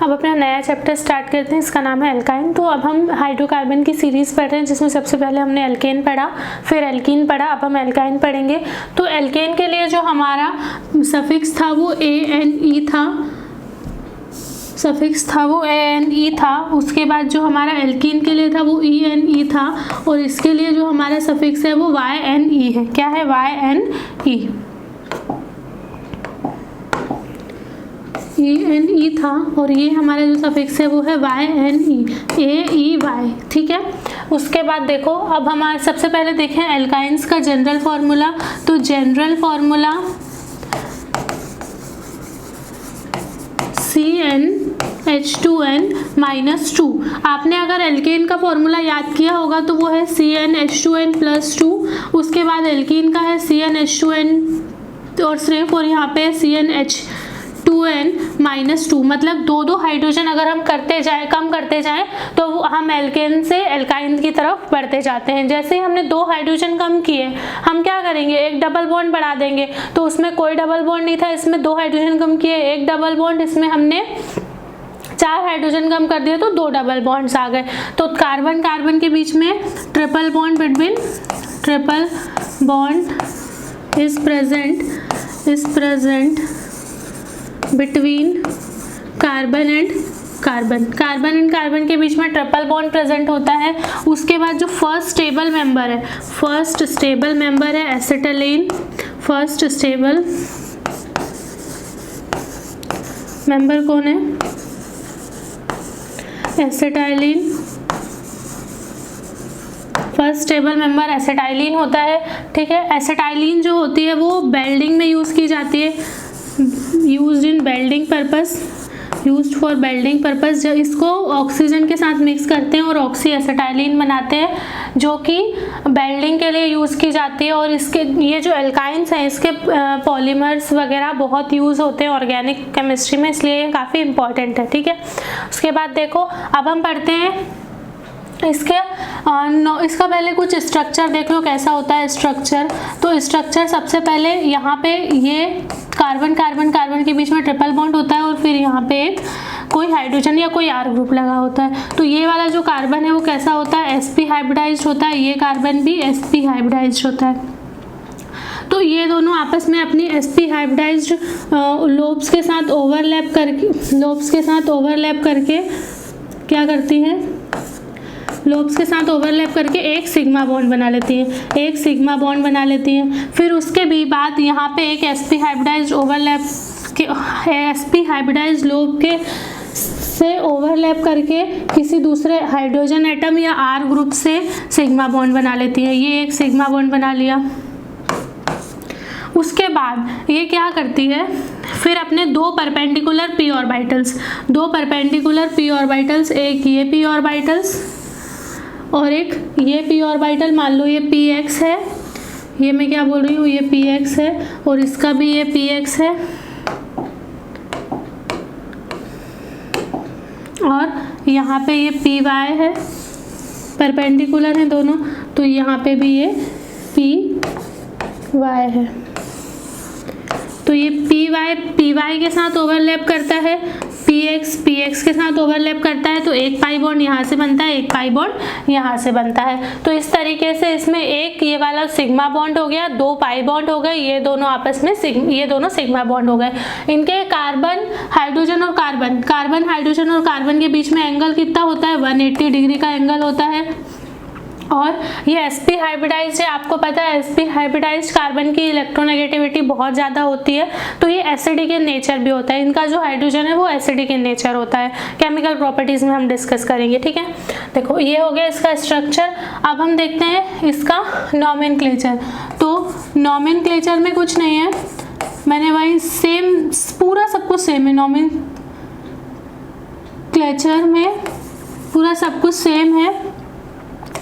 अब अपना नया चैप्टर स्टार्ट करते हैं, इसका नाम है एल्काइन। तो अब हम हाइड्रोकार्बन की सीरीज़ पढ़ रहे हैं, जिसमें सबसे पहले हमने एल्केन पढ़ा, फिर एल्कीन पढ़ा, अब हम एल्काइन पढ़ेंगे। तो एल्केन के लिए जो हमारा सफिक्स था वो ANE था, सफिक्स था वो ANE था। उसके बाद जो हमारा एल्कीन के लिए था वो ENE था, और इसके लिए जो हमारा सफिक्स है वो YNE है। क्या है? YNE, ENE था, और ये हमारा जो सफिक्स है वो है YNE, AEY, ठीक है। उसके बाद देखो, अब हमारे सबसे पहले देखें एल्काइंस का जनरल फार्मूला। तो जनरल फार्मूला CnH2n-2। आपने अगर एल्केन का फॉर्मूला याद किया होगा तो वो है CnH2n+2। उसके बाद एल्कीन का है CnH2n और सिर्फ, और यहाँ पे CnH2n-2। मतलब दो हाइड्रोजन अगर हम करते जाएं, कम करते जाएं, तो हम एल्केन से एल्काइन की तरफ बढ़ते जाते हैं। जैसे ही हमने 2 हाइड्रोजन कम किए, हम क्या करेंगे? एक डबल बॉन्ड बढ़ा देंगे। तो उसमें कोई डबल बॉन्ड नहीं था, इसमें 2 हाइड्रोजन कम किए, एक डबल बॉन्ड, इसमें हमने 4 हाइड्रोजन कम कर दिया तो 2 डबल बॉन्ड्स आ गए। तो कार्बन कार्बन के बीच में triple bond is present between carbon and carbon के बीच में ट्रिपल बॉन्ड प्रेजेंट होता है। उसके बाद जो फर्स्ट स्टेबल मेंबर है एसिटाइलिन। फर्स्ट स्टेबल मेंबर कौन है? Acetylene. First stable member acetylene होता है, ठीक है। एसिटाइलिन जो होती है वो बेल्डिंग में यूज़ की जाती है, यूज्ड फॉर बेल्डिंग पर्पस। जब इसको ऑक्सीजन के साथ मिक्स करते हैं और ऑक्सी एसिटाइलिन बनाते हैं, जो कि बेल्डिंग के लिए यूज़ की जाती है। और इसके ये जो एल्काइंस हैं, इसके पॉलीमर्स वगैरह बहुत यूज़ होते हैं ऑर्गेनिक केमिस्ट्री में, इसलिए ये काफ़ी इंपॉर्टेंट है, ठीक है। उसके बाद देखो, अब हम पढ़ते हैं इसका पहले कुछ स्ट्रक्चर देख लो कैसा होता है स्ट्रक्चर। तो स्ट्रक्चर सबसे पहले यहाँ पे ये कार्बन के बीच में ट्रिपल बॉन्ड होता है, और फिर यहाँ पे एक कोई हाइड्रोजन या कोई R ग्रुप लगा होता है। तो ये वाला जो कार्बन है वो कैसा होता है? sp हाइब्रिडाइज्ड होता है। ये कार्बन भी sp हाइब्रिडाइज्ड होता है। तो ये दोनों आपस में अपनी sp हाइब्रिडाइज्ड लोब्स के साथ ओवरलैप करके क्या करती हैं? लोब्स के साथ ओवरलैप करके एक सिग्मा बॉन्ड बना लेती हैं। फिर उसके भी बाद यहाँ पे एक sp हाइब्रिडाइज्ड लोब के से ओवरलैप करके किसी दूसरे हाइड्रोजन एटम या R ग्रुप से सिग्मा बॉन्ड बना लेती है। ये एक सिग्मा बॉन्ड बना लिया। उसके बाद ये क्या करती है? फिर अपने 2 परपेंडिकुलर p ऑर्बिटल्स, एक ये p ऑर्बिटल्स और एक ये p ऑर्बिटल, मान लो ये px है, ये मैं क्या बोल रही हूँ, ये px है, और इसका भी ये px है, और यहाँ पे ये py है, परपेंडिकुलर है दोनों, तो यहाँ पे भी ये py है। तो ये py के साथ ओवरलैप करता है, px के साथ ओवरलैप करता है, तो एक पाई बॉन्ड यहाँ से बनता है, एक पाई बॉन्ड यहाँ से बनता है। तो इस तरीके से इसमें एक ये वाला सिग्मा बॉन्ड हो गया, 2 पाई बॉन्ड हो गए, ये दोनों आपस में ये दोनों सिग्मा बॉन्ड हो गए। इनके कार्बन हाइड्रोजन और कार्बन के बीच में एंगल कितना होता है? 180 डिग्री का एंगल होता है। और ये sp हाइब्रिडाइज्ड है, आपको पता है sp हाइब्रिडाइज्ड कार्बन की इलेक्ट्रोनेगेटिविटी बहुत ज़्यादा होती है, तो ये एसिडिक इन नेचर भी होता है। इनका जो हाइड्रोजन है वो एसिडिक इन नेचर होता है। केमिकल प्रॉपर्टीज़ में हम डिस्कस करेंगे, ठीक है। देखो, ये हो गया इसका स्ट्रक्चर। अब हम देखते हैं इसका नॉमेनक्लेचर। तो नॉमेनक्लेचर में कुछ नहीं है, मैंने वही सेम पूरा सब कुछ सेम है। नॉमेनक्लेचर में पूरा सब कुछ सेम है।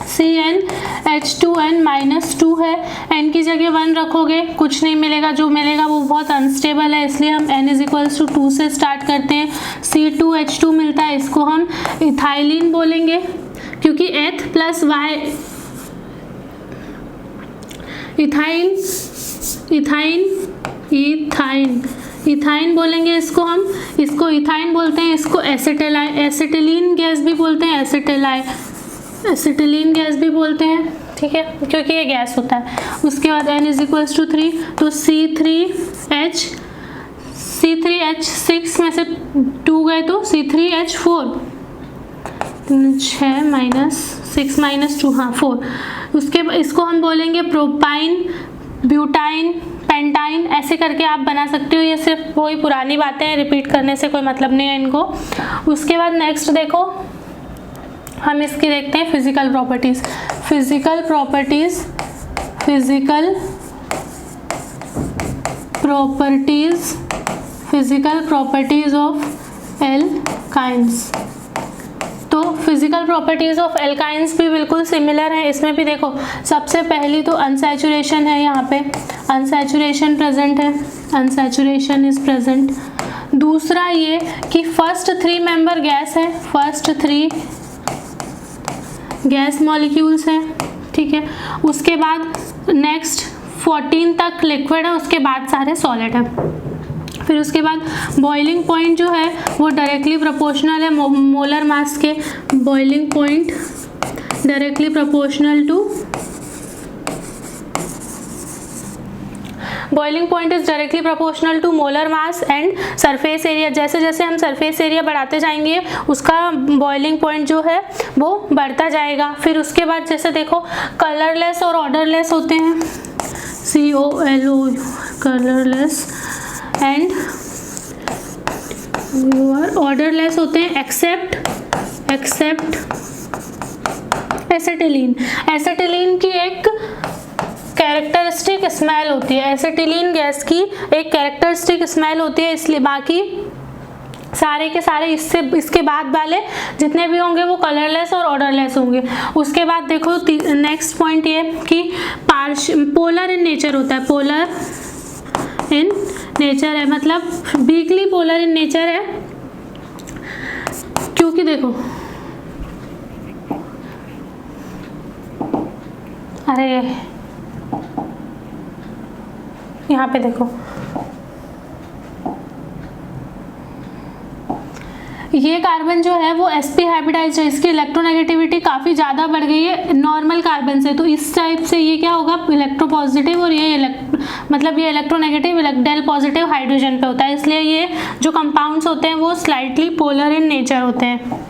CnH2n-2 है, n की जगह 1 रखोगे, कुछ नहीं मिलेगा, जो मिलेगा वो बहुत अनस्टेबल है, इसलिए हम n=2 से स्टार्ट करते हैं। C2H2 मिलता है, इसको हम इथाइलिन बोलेंगे, क्योंकि एथ प्लस वाई इथाइन इथाइन बोलेंगे इसको हम, इसको इथाइन बोलते हैं, इसको एसिटिलीन गैस भी बोलते हैं, एसिटिलीन गैस भी बोलते हैं, ठीक है, क्योंकि ये गैस होता है। उसके बाद n = 3, तो C3H6 में से 2 गए तो C3H4, 6 - 6 - 2, हाँ 4। उसके इसको हम बोलेंगे प्रोपाइन, ब्यूटाइन, पेंटाइन, ऐसे करके आप बना सकते हो। ये सिर्फ वही पुरानी बातें हैं, रिपीट करने से कोई मतलब नहीं है इनको। उसके बाद नेक्स्ट देखो, हम इसकी देखते हैं physical properties. Physical properties of alkynes. तो फिजिकल प्रॉपर्टीज ऑफ एल्काइंस भी बिल्कुल सिमिलर है। इसमें भी देखो, सबसे पहली तो अनसैचुरेशन है, यहाँ पे अनसैचुरेशन प्रेजेंट है, अनसैचुरेशन इज प्रेजेंट। दूसरा ये कि फर्स्ट 3 मेंबर गैस है, फर्स्ट 3 गैस मॉलिक्यूल्स हैं, ठीक है। उसके बाद नेक्स्ट 14 तक लिक्विड है, उसके बाद सारे सॉलिड हैं। फिर उसके बाद बॉइलिंग पॉइंट जो है वो डायरेक्टली प्रोपोर्शनल है मोलर मास के। Boiling point directly proportional to boiling point is directly proportional to molar mass and surface area. जैसे जैसे हम सरफेस एरिया बढ़ाते जाएंगे उसका बॉइलिंग पॉइंट जो है वो बढ़ता जाएगा। फिर उसके बाद जैसे देखो, कलरलेस और ऑर्डरलेस होते हैं, COLO कलरलेस एंड ऑर्डरलेस होते हैं एक्सेप्ट एसिटिलीन। एसिटिलीन की एक कैरेक्टरिस्टिक स्मेल होती है, एसिटिलीन गैस की एक कैरेक्टरिस्टिक स्मेल होती है, इसलिए बाकी सारे के सारे इसके बाद वाले जितने भी होंगे वो कलरलेस और ऑर्डरलेस होंगे। उसके बाद देखो नेक्स्ट पॉइंट ये कि पोलर इन नेचर होता है, पोलर इन नेचर है, मतलब वीकली पोलर इन नेचर है, क्योंकि देखो अरे यहाँ पे देखो, ये कार्बन जो है वो sp हाइब्रिडाइज्ड है, इसकी इलेक्ट्रोनेगेटिविटी काफ़ी ज़्यादा बढ़ गई है नॉर्मल कार्बन से। तो इस टाइप से ये क्या होगा, इलेक्ट्रोपॉजिटिव, और ये मतलब ये इलेक्ट्रोनेगेटिव डेल पॉजिटिव हाइड्रोजन पे होता है, इसलिए ये जो कंपाउंड्स होते हैं वो स्लाइटली पोलर इन नेचर होते हैं।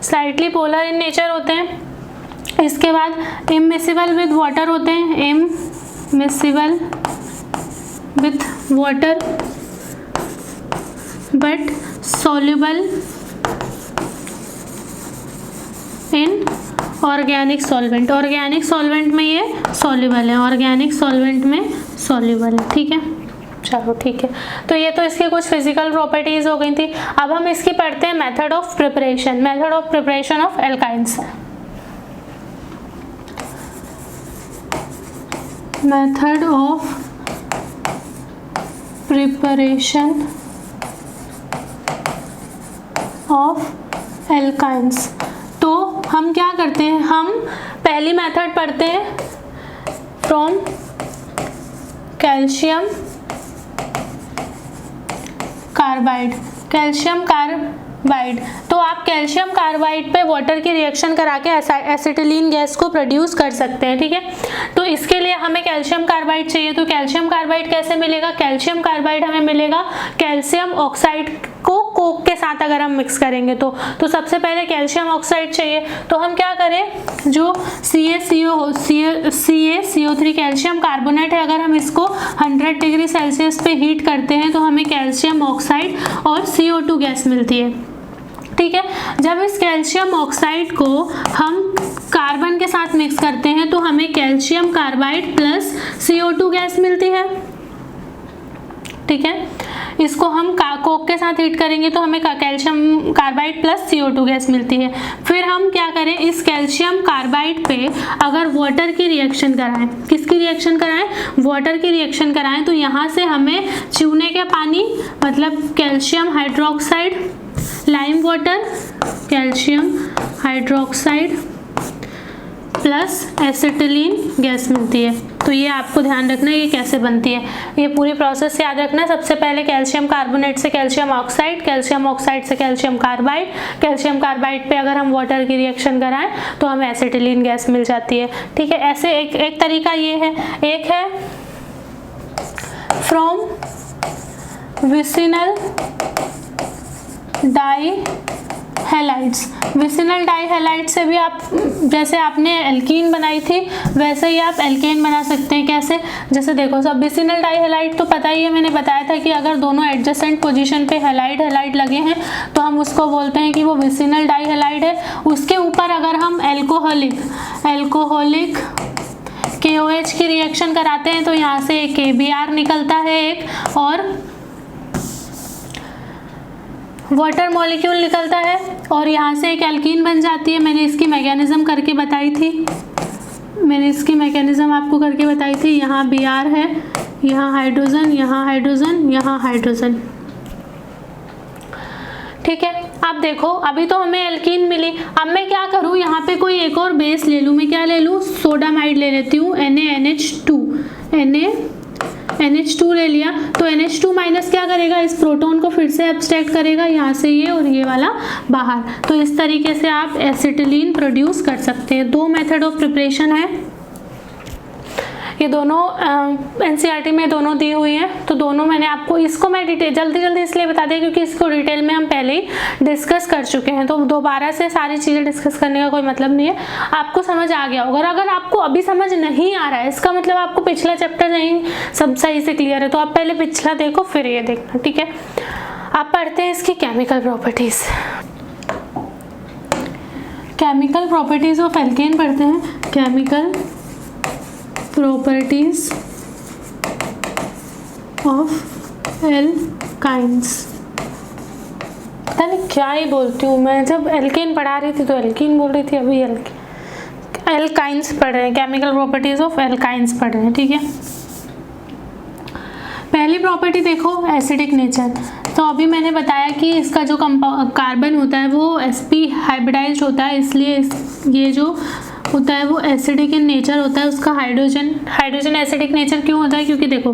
स्लाइटली पोलर इन नेचर होते हैं। इसके बाद इमिसिबल विद वाटर होते हैं, immiscible with water but soluble in organic solvent. Organic solvent में ये सॉल्युबल है, ऑर्गेनिक सॉल्वेंट में सॉल्युबल है, ठीक है। चलो ठीक है, तो ये तो इसकी कुछ फिजिकल प्रॉपर्टीज हो गई थी। अब हम इसकी पढ़ते हैं method of preparation, method of preparation of alkynes. Method of preparation of alkynes. तो हम क्या करते हैं, हम पहली मेथड पढ़ते हैं from calcium carbide, calcium carbide. तो आप कैल्शियम कार्बाइड पे वाटर की रिएक्शन करा के एसिटिलीन गैस को प्रोड्यूस कर सकते हैं, ठीक है। तो इसके लिए हमें कैल्शियम कार्बाइड चाहिए, तो कैल्शियम कार्बाइड कैसे मिलेगा, कैल्शियम कार्बाइड हमें मिलेगा कैल्शियम ऑक्साइड को कोक के साथ अगर हम मिक्स करेंगे तो सबसे पहले कैल्शियम ऑक्साइड चाहिए। तो हम क्या करें, जो CaCO3 कैल्शियम कार्बोनेट है, अगर हम इसको 100 डिग्री सेल्सियस पे हीट करते हैं तो हमें कैल्शियम ऑक्साइड और CO2 गैस मिलती है, ठीक है। जब इस कैल्शियम ऑक्साइड को हम कार्बन के साथ मिक्स करते हैं तो हमें calcium carbide plus CO2 gas मिलती है, ठीक है। इसको हम कोक के साथ हीट करेंगे तो हमें calcium carbide plus CO2 gas मिलती है। फिर हम क्या करें, इस कैल्शियम कार्बाइड पे अगर वाटर की रिएक्शन कराएं, किसकी रिएक्शन कराएं, वाटर की रिएक्शन कराएं, तो यहाँ से हमें चूने के पानी मतलब calcium hydroxide, lime water, calcium hydroxide plus acetylene gas मिलती है। तो ये आपको ध्यान रखना है ये कैसे बनती है, ये पूरी प्रोसेस याद रखना है। सबसे पहले कैल्शियम कार्बोनेट से कैल्शियम ऑक्साइड, कैल्शियम ऑक्साइड से कैल्शियम कार्बाइड, कैल्शियम कार्बाइड पे अगर हम वाटर की रिएक्शन कराएं तो हमें एसिटिलीन गैस मिल जाती है। ठीक है, ऐसे एक तरीका ये है। एक है from vicinal die halides. Vicinal die halide से भी आप, जैसे आपने एल्कीन बनाई थी वैसे ही आप एल्केन बना सकते हैं। कैसे, जैसे देखो, सब विसिनल डाई हैलाइड तो पता ही है, मैंने बताया था कि अगर दोनों एडजेसेंट पोजीशन पे हैलाइड लगे हैं तो हम उसको बोलते हैं कि वो विसिनल डाई हैलाइड है। उसके ऊपर अगर हम एल्कोहलिक KOH की रिएक्शन कराते हैं तो यहाँ से एक KBr निकलता है एक, और वाटर मॉलिक्यूल निकलता है और यहाँ से एक एल्कीन बन जाती है। मैंने इसकी मैकेनिज्म करके बताई थी, आपको करके बताई थी। यहाँ Br है, यहाँ हाइड्रोजन, यहाँ हाइड्रोजन, यहाँ हाइड्रोजन। ठीक है, अब देखो अभी तो हमें एल्कीन मिली। अब मैं क्या करूँ, यहाँ पे कोई एक और बेस ले लूँ। मैं क्या ले लूँ, सोडामाइड ले लेती हूँ, NaNH2 ले लिया। तो NH2 माइनस क्या करेगा, इस प्रोटॉन को फिर से एब्स्ट्रैक्ट करेगा, यहाँ से ये और ये वाला बाहर। तो इस तरीके से आप एसिटिलीन प्रोड्यूस कर सकते हैं। 2 मेथड ऑफ प्रिपरेशन है, ये दोनों NCERT में दोनों दी हुई हैं। तो दोनों मैंने आपको, इसको मैं डिटेल जल्दी इसलिए बता दिया क्योंकि इसको डिटेल में हम पहले ही डिस्कस कर चुके हैं, तो दोबारा से सारी चीज़ें डिस्कस करने का कोई मतलब नहीं है। आपको समझ आ गया होगा। अगर आपको अभी समझ नहीं आ रहा है, इसका मतलब आपको पिछला चैप्टर नहीं सब सही से क्लियर है, तो आप पहले पिछला देखो फिर ये देखना। ठीक है, आप पढ़ते हैं इसकी chemical properties. Chemical properties of alkene पढ़ते हैं। Chemical properties of alkynes. पता नहीं क्या ही बोलती हूँ मैं, जब एल्केन पढ़ा रही थी तो एल्कीन बोल रही थी, अभी एल्काइंस पढ़ रहे हैं। केमिकल प्रॉपर्टीज ऑफ एल्काइंस पढ़ रहे हैं। ठीक है, पहली प्रॉपर्टी देखो, एसिडिक नेचर। तो अभी मैंने बताया कि इसका जो कार्बन होता है वो sp हाइब्रिडाइज्ड होता है, इसलिए ये जो होता है वो एसिडिक इन नेचर होता है। उसका हाइड्रोजन एसिडिक नेचर क्यों होता है, क्योंकि देखो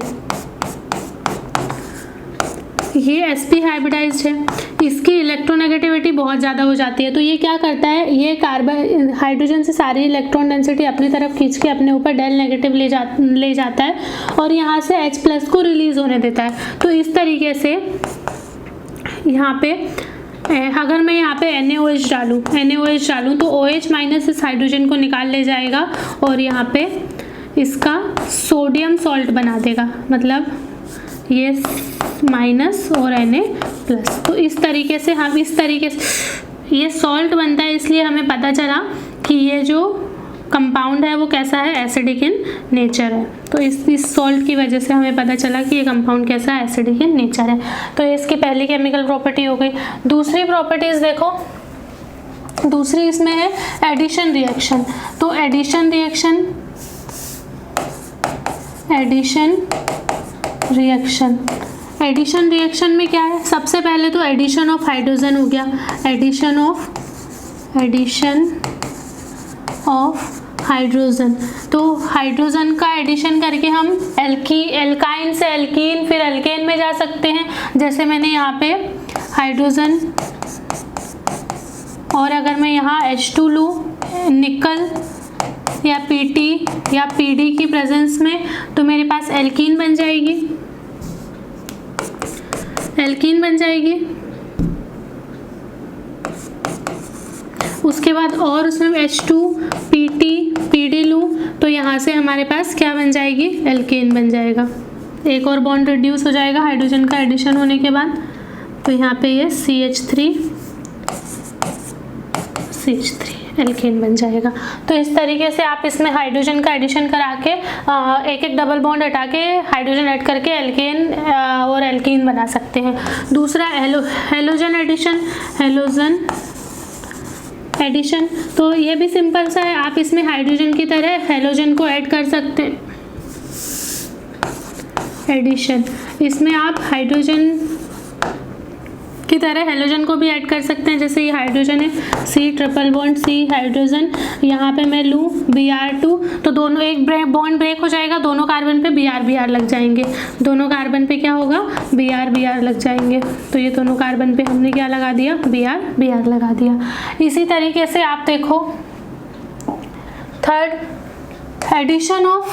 ये sp हाइब्रिडाइज्ड है, इसकी इलेक्ट्रोनेगेटिविटी बहुत ज़्यादा हो जाती है। तो ये क्या करता है, ये कार्बन हाइड्रोजन से सारी इलेक्ट्रॉन डेंसिटी अपनी तरफ खींच के अपने ऊपर डेल नेगेटिव ले जाता है और यहाँ से H+ को रिलीज होने देता है। तो इस तरीके से यहाँ पे अगर मैं यहाँ पे NaOH डालूँ तो OH माइनस इस हाइड्रोजन को निकाल ले जाएगा और यहाँ पे इसका सोडियम सॉल्ट बना देगा, मतलब ये माइनस और Na+। तो इस तरीके से हम ये सॉल्ट बनता है, इसलिए हमें पता चला कि ये जो कंपाउंड है वो कैसा है, एसिडिक इन नेचर है। तो इस सॉल्ट की वजह से हमें पता चला कि ये कंपाउंड कैसा है, एसिडिक इन नेचर है। तो ये इसकी पहली केमिकल प्रॉपर्टी हो गई। दूसरी प्रॉपर्टीज देखो, दूसरी इसमें है एडिशन रिएक्शन। तो एडिशन रिएक्शन में क्या है, सबसे पहले तो एडिशन ऑफ हाइड्रोजन हो गया, एडिशन ऑफ हाइड्रोजन। तो हाइड्रोजन का एडिशन करके हम एल्काइन से एल्कीन फिर एल्केन में जा सकते हैं। जैसे मैंने यहाँ पे हाइड्रोजन और अगर मैं यहाँ H2 लूँ निकल या PT या PD की प्रेजेंस में, तो मेरे पास एल्कीन बन जाएगी। उसके बाद और उसमें H2 PD लूँ तो यहाँ से हमारे पास क्या बन जाएगी, एल्केन बन जाएगा। एक और बॉन्ड रिड्यूस हो जाएगा हाइड्रोजन का एडिशन होने के बाद। तो यहाँ पे ये CH3 एल्केन बन जाएगा। तो इस तरीके से आप इसमें हाइड्रोजन का एडिशन करा के एक एक डबल बॉन्ड हटा के हाइड्रोजन ऐड करके एल्केन और एल्कीन बना सकते हैं। दूसरा हेलोजन एडिशन, तो ये भी सिंपल सा है, आप इसमें हाइड्रोजन की तरह हेलोजन को ऐड कर सकते हैं। एडिशन, इसमें आप हाइड्रोजन की तरह हेलोजन को भी ऐड कर सकते हैं। जैसे ये हाइड्रोजन है, C triple bond C hydrogen, यहाँ पे मैं लूँ Br2, तो दोनों एक बॉन्ड ब्रेक हो जाएगा, दोनों कार्बन पे Br लग जाएंगे, दोनों कार्बन पे क्या होगा, Br लग जाएंगे। तो ये दोनों कार्बन पे हमने क्या लगा दिया, Br लगा दिया। इसी तरीके से आप देखो third, addition of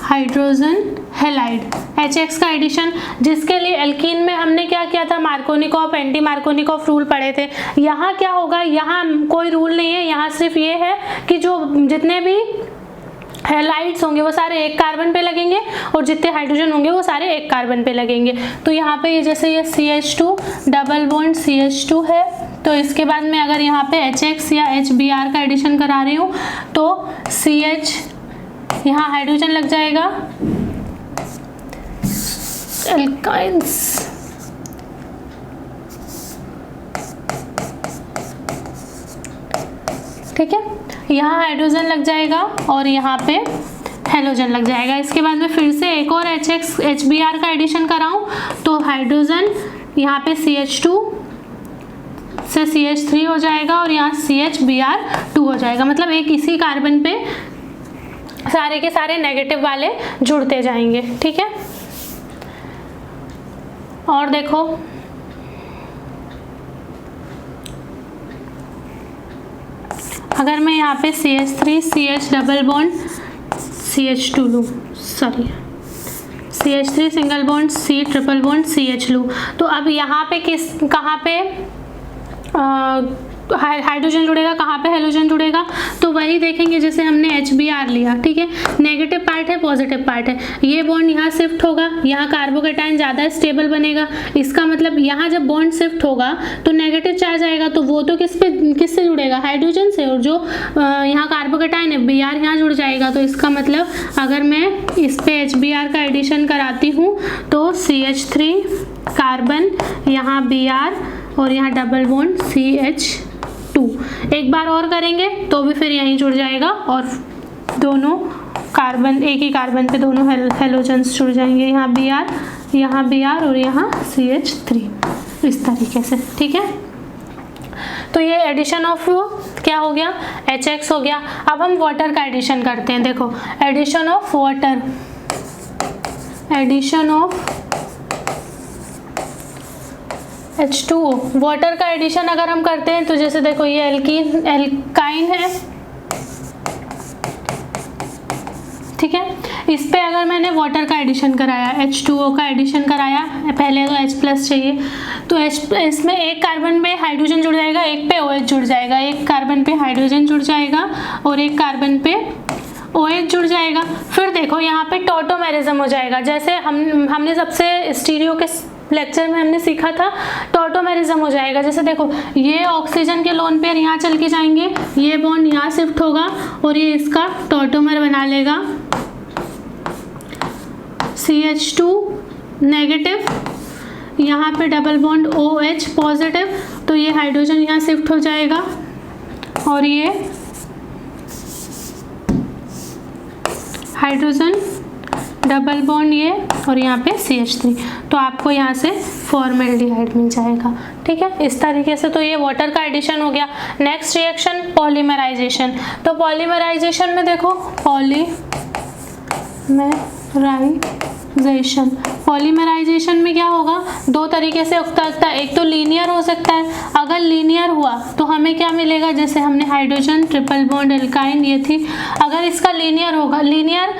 hydrogen halide, HX का एडिशन, जिसके लिए एल्कीन में हमने क्या किया था, मार्कोनिकॉफ एंटी मार्कोनिकॉफ रूल पढ़े थे। यहाँ क्या होगा, यहाँ कोई रूल नहीं है, यहाँ सिर्फ ये है कि जो जितने भी हैलाइड्स होंगे वो सारे एक कार्बन पे लगेंगे और जितने हाइड्रोजन होंगे वो सारे एक कार्बन पे लगेंगे। तो यहाँ पे जैसे ये CH2 डबल बॉन्ड CH2 है, तो इसके बाद में अगर यहाँ पे HX या HBr का एडिशन करा रही हूँ तो CH, यहाँ हाइड्रोजन लग जाएगा, एल्काइंस, ठीक है, यहाँ हाइड्रोजन लग जाएगा और यहाँ पे हेलोजन लग जाएगा। इसके बाद में फिर से एक और HX HBr का एडिशन कराऊं तो हाइड्रोजन यहाँ पे CH2 से CH3 हो जाएगा और यहाँ CHBr2 हो जाएगा। मतलब एक इसी कार्बन पे सारे के सारे नेगेटिव वाले जुड़ते जाएंगे, ठीक है। और देखो अगर मैं यहाँ पे CH3 CH double bond CH2 लूँ, sorry CH3 single bond C triple bond CH लूँ, तो अब यहाँ पे कहाँ पे हाइड्रोजन जुड़ेगा, कहाँ पे हेलोजन जुड़ेगा, तो वही देखेंगे जैसे हमने HBr लिया, ठीक है, नेगेटिव पार्ट है पॉजिटिव पार्ट है, ये बॉन्ड यहाँ शिफ्ट होगा, यहाँ कार्बोकेटाइन ज़्यादा स्टेबल बनेगा, इसका मतलब यहाँ जब बॉन्ड शिफ्ट होगा तो नेगेटिव चार्ज आएगा, तो वो तो किससे जुड़ेगा, हाइड्रोजन से, और जो यहाँ कार्बोकेटाइन है Br यहाँ जुड़ जाएगा। तो इसका मतलब अगर मैं इस पे HBr का एडिशन कराती हूँ तो CH3 कार्बन, यहाँ Br और यहाँ डबल बॉन्ड CH2, एक बार और करेंगे तो भी फिर यहीं जुड़ जाएगा और दोनों कार्बन, एक ही कार्बन पे दोनों हेलोजन्स जुड़ जाएंगे, यहाँ Br और यहाँ CH3, इस तरीके से, ठीक है। तो ये एडिशन ऑफ क्या हो गया, HX हो गया। अब हम वाटर का एडिशन करते हैं। देखो addition of water, addition of H2O, water का एडिशन अगर हम करते हैं तो जैसे देखो ये एल्काइन है, ठीक है, इस पे अगर मैंने वाटर का एडिशन कराया, H2O का एडिशन कराया, पहले तो H+ चाहिए, तो इसमें एक कार्बन पे हाइड्रोजन जुड़ जाएगा, एक पे OH जुड़ जाएगा, एक कार्बन पे हाइड्रोजन जुड़ जाएगा और एक कार्बन पे OH जुड़ जाएगा। फिर देखो यहाँ पे टॉटोमेरिज्म हो जाएगा, जैसे हमने सबसे स्टीरियो के लेक्चर में हमने सीखा था, टॉटोमेरिज्म हो जाएगा। जैसे देखो ये ऑक्सीजन के लोन पेयर यहाँ चल के जाएंगे, ये बॉन्ड यहाँ शिफ्ट होगा और ये इसका टॉटोमर बना लेगा, CH2 नेगेटिव, यहाँ पे डबल बॉन्ड OH पॉजिटिव, तो ये हाइड्रोजन यहाँ शिफ्ट हो जाएगा और ये हाइड्रोजन डबल बॉन्ड ये और यहाँ पे CH3, तो आपको यहाँ से फॉर्मेल्डिहाइड मिल जाएगा, ठीक है। इस तरीके से तो ये वाटर का एडिशन हो गया। नेक्स्ट रिएक्शन पॉलीमराइजेशन, तो पॉलीमराइजेशन में देखो पॉलीमराइजेशन में क्या होगा, दो तरीके से हो सकता है, एक तो लीनियर हो सकता है, अगर लीनियर हुआ तो हमें क्या मिलेगा, जैसे हमने हाइड्रोजन ट्रिपल बॉन्ड एल्काइन ये थी, अगर इसका लीनियर होगा, लीनियर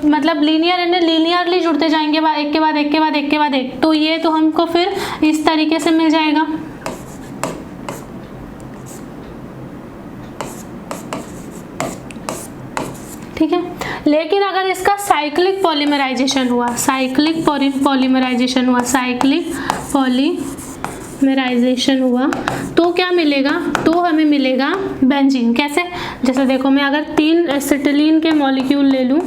मतलब लीनियर यानी लीनियरली जुड़ते जाएंगे एक के बाद एक के बाद एक के बाद एक, तो ये तो हमको फिर इस तरीके से मिल जाएगा, ठीक है। लेकिन अगर इसका साइक्लिक पॉलीमराइजेशन हुआ, साइक्लिक पॉलीमराइजेशन हुआ तो क्या मिलेगा, तो हमें मिलेगा बेंजीन। कैसे, जैसे देखो मैं अगर 3 एसिटिलीन के मॉलिक्यूल ले लूँ,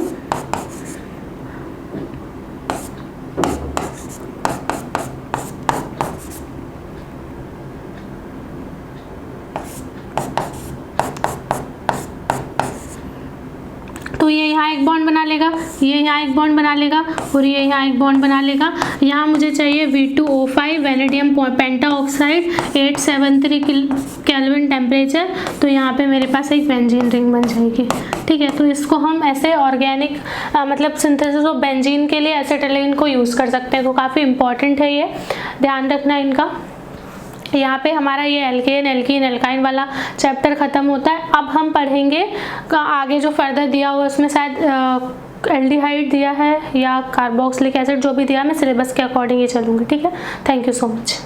तो ये यहाँ एक बॉन्ड बना लेगा, ये यहाँ एक बॉन्ड बना लेगा और ये यहाँ एक बॉन्ड बना लेगा। यहाँ मुझे चाहिए V2O5 vanadium pentoxide 873 kelvin temperature, तो यहाँ पे मेरे पास एक बेंजीन रिंग बन जाएगी। ठीक है, तो इसको हम ऐसे ऑर्गेनिक मतलब सिंथेसिस ऑफ बेंजीन के लिए एसिटिलीन को यूज़ कर सकते हैं, तो काफ़ी इंपॉर्टेंट है, ये ध्यान रखना इनका। यहाँ पे हमारा ये एल्केन एल्कीन एल्काइन वाला चैप्टर ख़त्म होता है। अब हम पढ़ेंगे आगे जो फर्दर दिया हुआ उसमें शायद एल्डिहाइड दिया है या कार्बोक्सिलिक एसिड, जो भी दिया मैं सिलेबस के अकॉर्डिंग ही चलूँगी। ठीक है, थैंक यू सो मच।